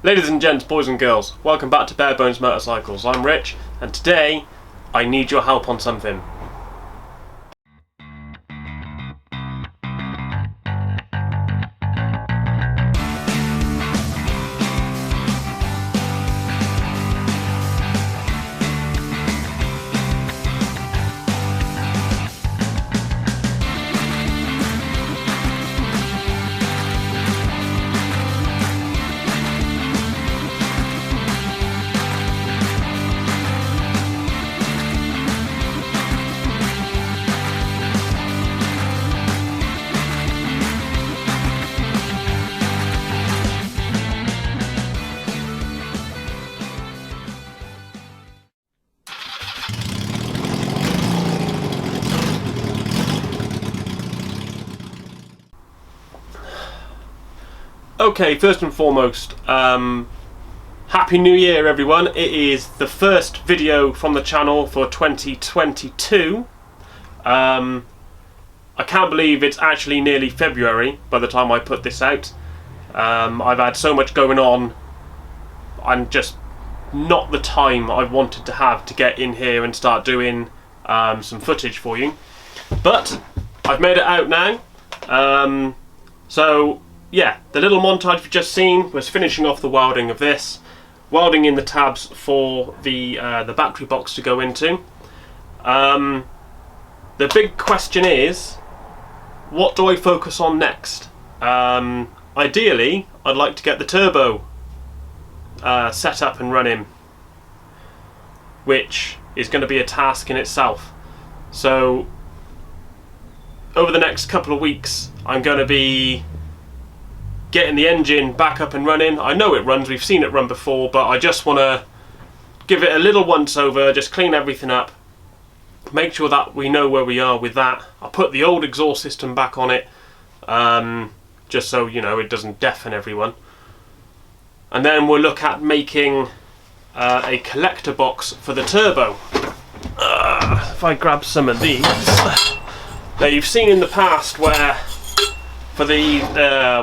Ladies and gents, boys and girls, welcome back to Bare Bones Motorcycles. I'm Rich, and today I need your help on something. Okay, first and foremost, Happy New Year everyone. It is the first video from the channel for 2022. I can't believe it's actually nearly February by the time I put this out. I've had so much going on and just not the time I wanted to have to get in here and start doing some footage for you. But I've made it out now. So yeah, the little montage you've just seen was finishing off the welding of this, welding in the tabs for the battery box to go into. The big question is, what do I focus on next? Ideally, I'd like to get the turbo set up and running, which is going to be a task in itself. So over the next couple of weeks, I'm going to be getting the engine back up and running. I know it runs, we've seen it run before, but I just want to give it a little once over, just clean everything up, make sure that we know where we are with that. I'll put the old exhaust system back on it, just so you know it doesn't deafen everyone. And then we'll look at making a collector box for the turbo. If I grab some of these. Now you've seen in the past where for the,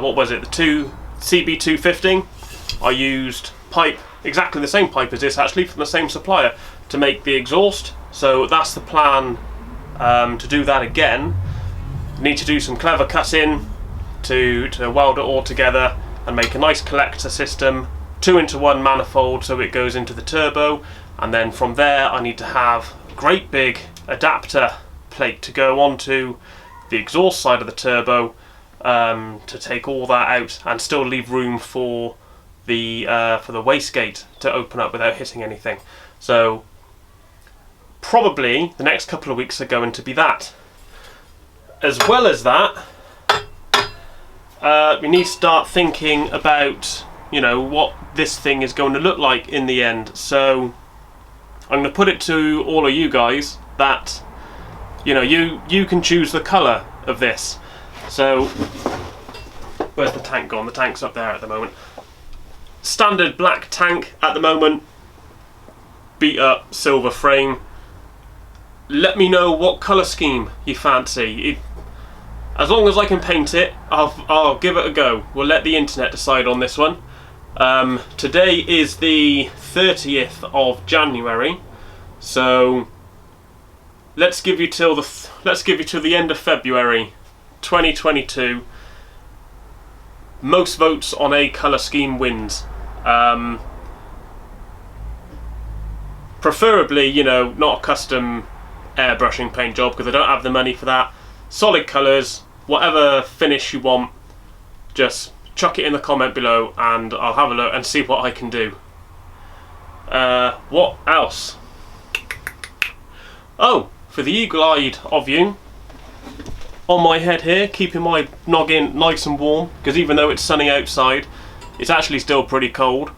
what was it, the CB250, I used pipe, exactly the same pipe as this actually, from the same supplier, to make the exhaust. So that's the plan, to do that again. Need to do some clever cutting to weld it all together and make a nice collector system, 2-into-1 manifold so it goes into the turbo, and then from there I need to have a great big adapter plate to go onto the exhaust side of the turbo, to take all that out and still leave room for the wastegate to open up without hitting anything. So probably the next couple of weeks are going to be that. As well as that, we need to start thinking about, you know, what this thing is going to look like in the end. So I'm going to put it to all of you guys that, you know, you can choose the colour of this. So, where's the tank gone? The tank's up there at the moment. Standard black tank at the moment, beat up silver frame. Let me know what colour scheme you fancy. As long as I can paint it, I'll give it a go. We'll let the internet decide on this one. Today is the 30th of January, so let's give you till the end of February 2022. Most votes on a colour scheme wins. Preferably, you know, not a custom airbrushing paint job because I don't have the money for that. Solid colours, whatever finish you want, just chuck it in the comment below and I'll have a look and see what I can do. What else? Oh, for the eagle-eyed of you, on my head here, keeping my noggin nice and warm, because even though it's sunny outside, it's actually still pretty cold.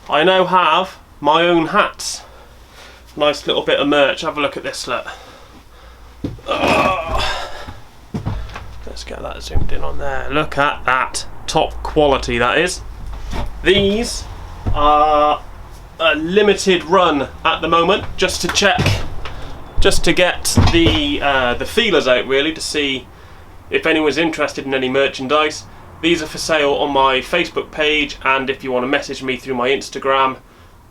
I now have my own hats. Nice little bit of merch. Have a look at this, look. Let's get that zoomed in on there. Look at that. Top quality, that is. These are a limited run at the moment, just to check, just to get the feelers out really, to see if anyone's interested in any merchandise. These are for sale on my Facebook page, and if you want to message me through my Instagram,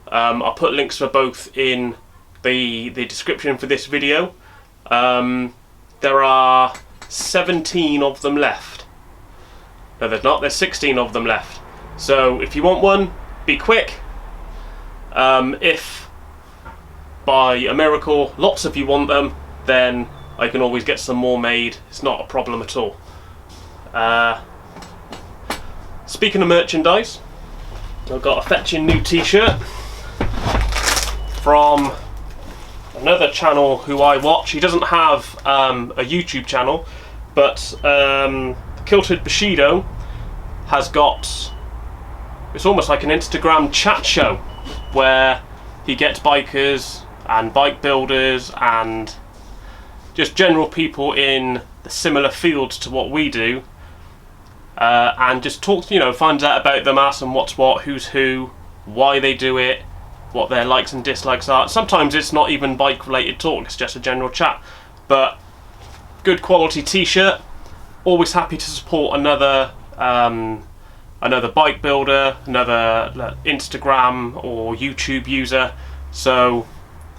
I'll put links for both in the description for this video. There are 17 of them left. No, there's not. There's 16 of them left. So if you want one, be quick. If by a miracle lots of you want them, then I can always get some more made. It's not a problem at all. Speaking of merchandise, I've got a fetching new t-shirt from another channel who I watch. He doesn't have a YouTube channel, but Kilted Bushido has got, it's almost like an Instagram chat show where he gets bikers and bike builders and just general people in the similar fields to what we do, and just talks, finds out about them, asks them what's what, who's who, why they do it, what their likes and dislikes are. Sometimes it's not even bike related talk, it's just a general chat, but good quality t-shirt. Always happy to support another bike builder, another Instagram or YouTube user. So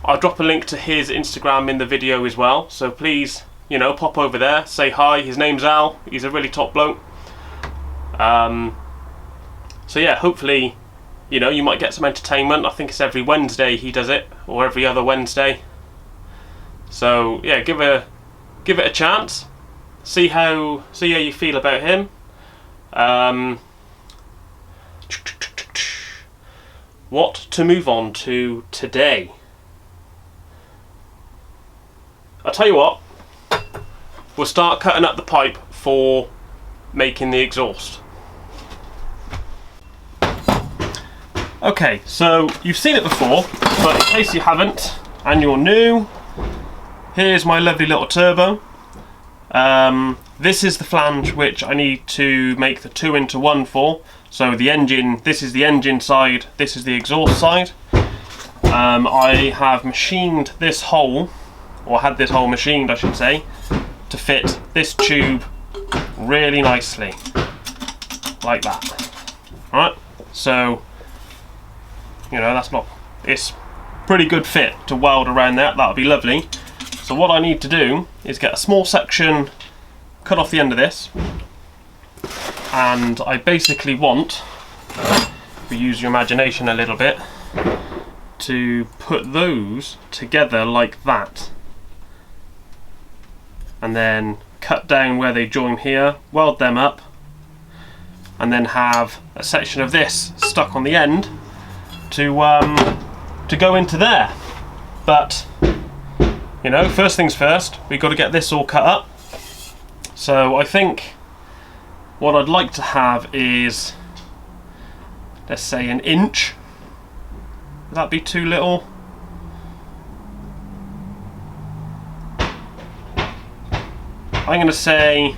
I'll drop a link to his Instagram in the video as well, so please, pop over there, say hi. His name's Al, he's a really top bloke. So yeah, hopefully, you might get some entertainment. I think it's every Wednesday he does it, or every other Wednesday. So yeah, give it a chance. See how you feel about him. What to move on to today? I'll tell you what, we'll start cutting up the pipe for making the exhaust. Okay, so you've seen it before, but in case you haven't and you're new, here's my lovely little turbo. This is the flange which I need to make the 2-into-1 for. So the engine, this is the engine side, this is the exhaust side. I have machined this hole, or had this hole machined I should say, to fit this tube really nicely, like that. Alright, so, it's pretty good fit to weld around that, that'll be lovely. So what I need to do is get a small section, cut off the end of this, and I basically want, if you use your imagination a little bit, to put those together like that, and then cut down where they join here, weld them up, and then have a section of this stuck on the end to go into there. But first things first, we've got to get this all cut up. So I think what I'd like to have is, let's say, 1 inch. Would that be too little? I'm going to say,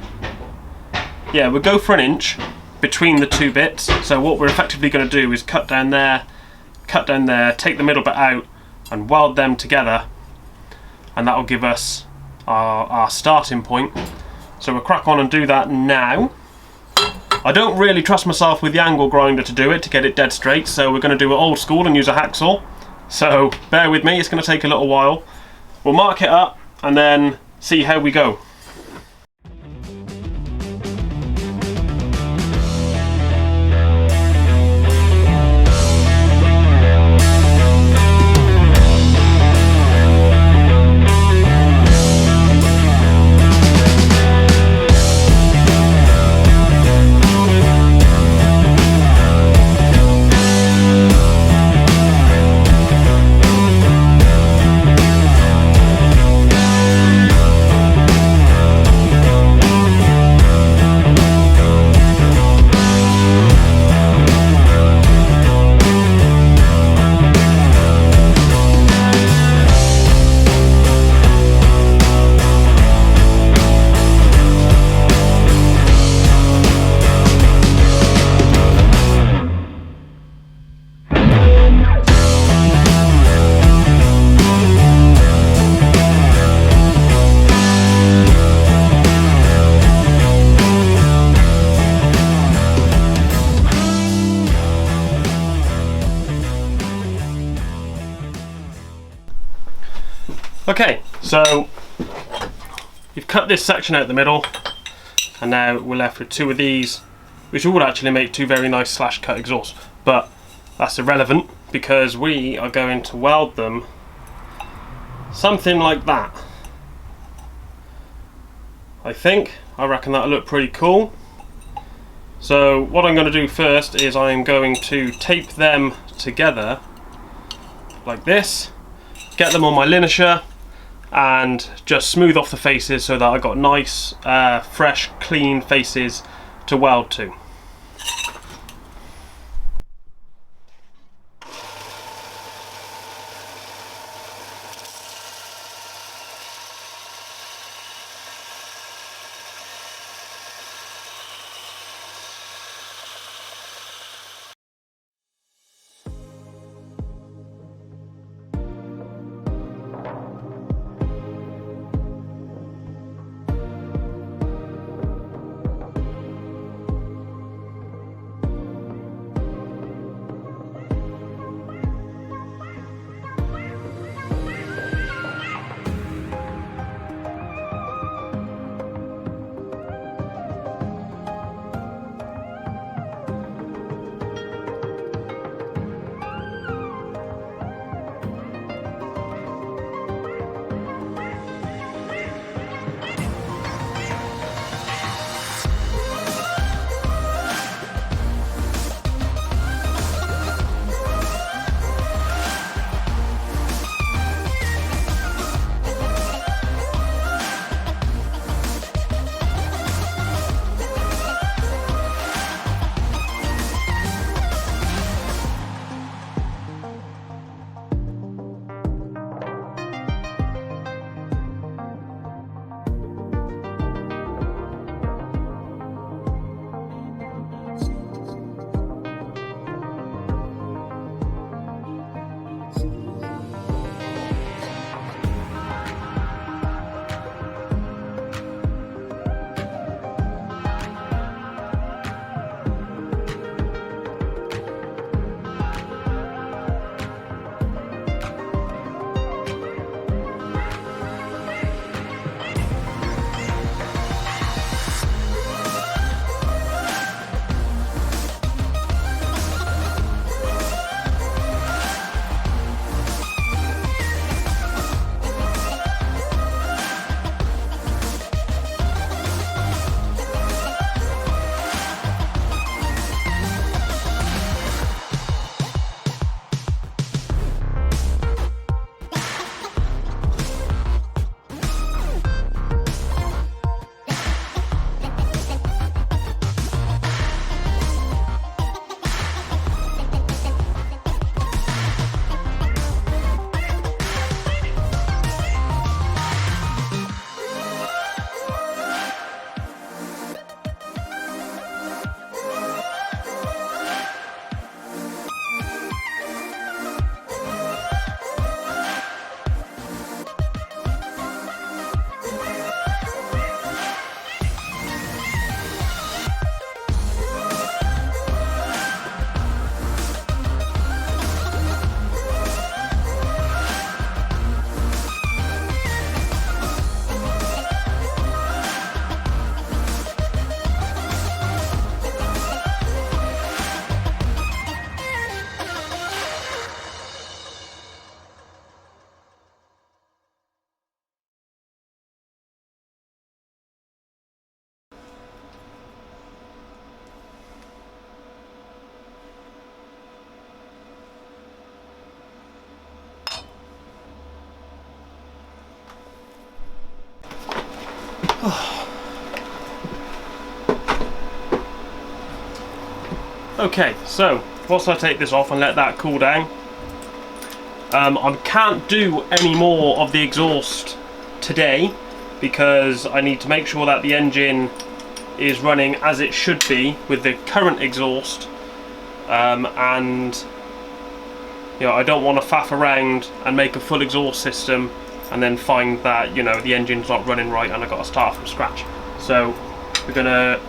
yeah, we'll go for 1 inch between the two bits. So what we're effectively going to do is cut down there, take the middle bit out and weld them together, and that will give us our starting point. So we'll crack on and do that now. I don't really trust myself with the angle grinder to do it, to get it dead straight, so we're going to do it old school and use a hacksaw. So bear with me, it's going to take a little while. We'll mark it up and then see how we go. Okay, so you've cut this section out the middle, and now we're left with two of these, which would actually make two very nice slash cut exhausts, but that's irrelevant because we are going to weld them something like that. I reckon that'll look pretty cool. So what I'm going to do first is I'm going to tape them together like this, get them on my linisher, and just smooth off the faces so that I've got nice, fresh, clean faces to weld to. Okay, so once I take this off and let that cool down, I can't do any more of the exhaust today because I need to make sure that the engine is running as it should be with the current exhaust, and you know, I don't want to faff around and make a full exhaust system and then find that, you know, the engine's not running right and I've got to start from scratch. So we're going to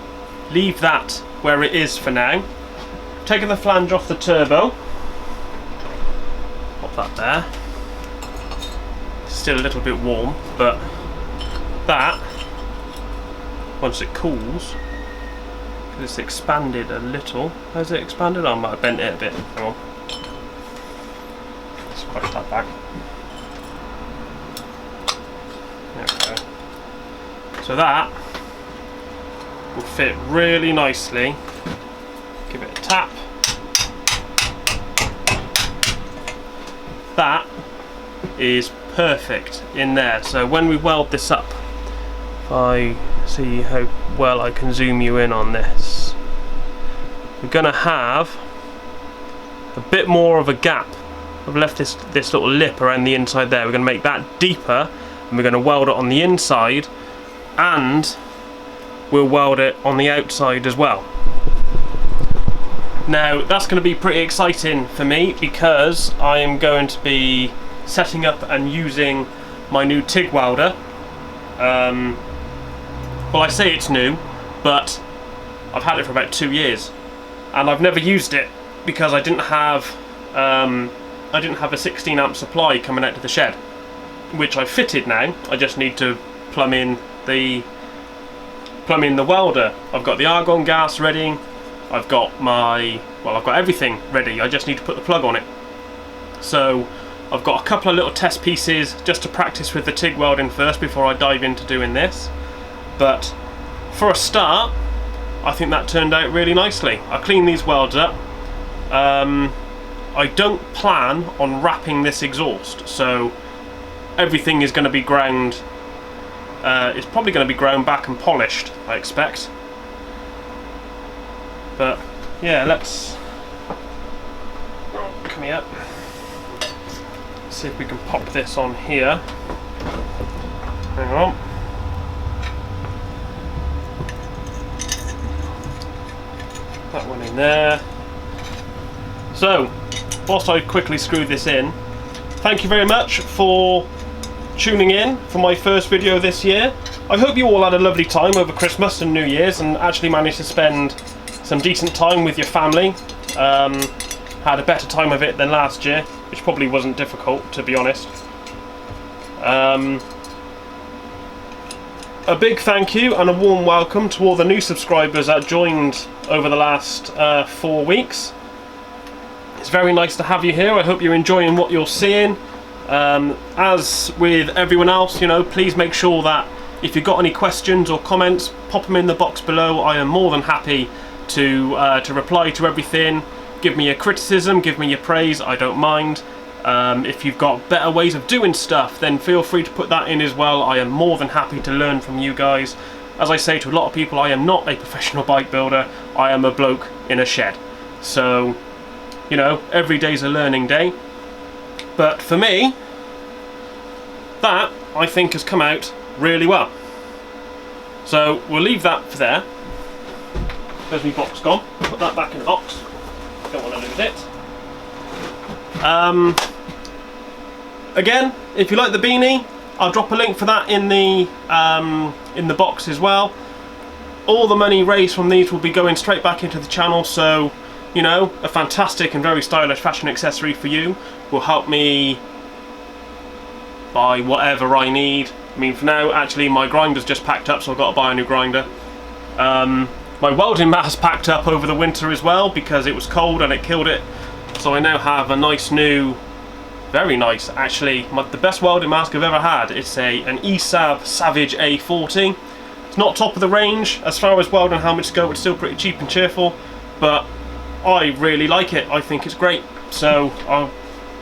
leave that where it is for now. Taking the flange off the turbo, pop that there. still a little bit warm, but that, once it cools, because it's expanded a little. Has it expanded? I might have bent it a bit. Hang on. Let's push that back. There we go. So that will fit really nicely. Give it a tap. That is perfect in there. So when we weld this up, if I see how well I can zoom you in on this, we're going to have a bit more of a gap. I've left this little lip around the inside there. We're going to make that deeper, and we're going to weld it on the inside, and we'll weld it on the outside as well. Now that's going to be pretty exciting for me, because I am going to be setting up and using my new TIG welder. Well, I say it's new, but I've had it for about 2 years, and I've never used it because I didn't have a 16 amp supply coming out to the shed, which I've fitted now. I just need to plumb in the welder. I've got the argon gas ready. I've got everything ready. I just need to put the plug on it. So I've got a couple of little test pieces just to practice with the TIG welding first before I dive into doing this. But for a start, I think that turned out really nicely. I cleaned these welds up. I don't plan on wrapping this exhaust, so everything is going to be ground. It's probably going to be ground back and polished, I expect. But yeah, let's come here. See if we can pop this on here. Hang on. That one in there. So, whilst I quickly screw this in, thank you very much for tuning in for my first video this year. I hope you all had a lovely time over Christmas and New Year's and actually managed to spend some decent time with your family. Had a better time of it than last year, which probably wasn't difficult, to be honest. A big thank you and a warm welcome to all the new subscribers that joined over the last 4 weeks. It's very nice to have you here. I hope you're enjoying what you're seeing. As with everyone else, you know, please make sure that if you've got any questions or comments, pop them in the box below. I am more than happy to reply to everything. Give me your criticism, give me your praise, I don't mind. If you've got better ways of doing stuff, then feel free to put that in as well. I am more than happy to learn from you guys. As I say to a lot of people, I am not a professional bike builder. I am a bloke in a shed. So, you know, every day's a learning day. But for me, that, I think, has come out really well. So, we'll leave that for there. There's my box gone. Put that back in the box. Don't want to lose it. Again, if you like the beanie, I'll drop a link for that in the box as well. All the money raised from these will be going straight back into the channel, so you know, a fantastic and very stylish fashion accessory for you will help me buy whatever I need. I mean, for now, actually, my grinder's just packed up, so I've got to buy a new grinder. My welding mat's packed up over the winter as well because it was cold and it killed it. So I now have a nice new, very nice actually, the best welding mask I've ever had. It's an ESAB Savage A40. It's not top of the range as far as welding helmets go. It's still pretty cheap and cheerful, but I really like it. I think it's great. So I'll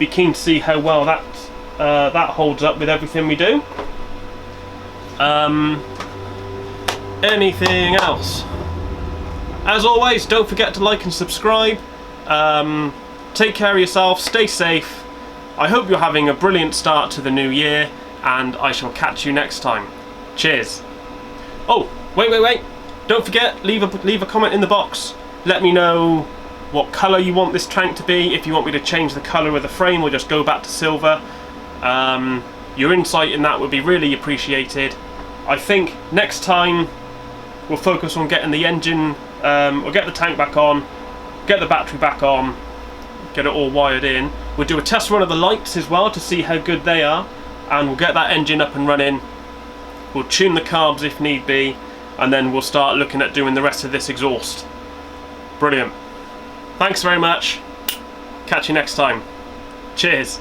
be keen to see how well that holds up with everything we do. Anything else? As always, don't forget to like and subscribe. Take care of yourself, stay safe. I hope you're having a brilliant start to the new year, and I shall catch you next time. Cheers. Oh, wait. Don't forget, leave a comment in the box. Let me know what colour you want this tank to be, if you want me to change the colour of the frame or just go back to silver. Your insight in that would be really appreciated. I think next time we'll focus on getting the engine, we'll get the tank back on, get the battery back on, get it all wired in. We'll do a test run of the lights as well to see how good they are. and we'll get that engine up and running. We'll tune the carbs if need be, and then we'll start looking at doing the rest of this exhaust. Brilliant. Thanks very much. Catch you next time. Cheers.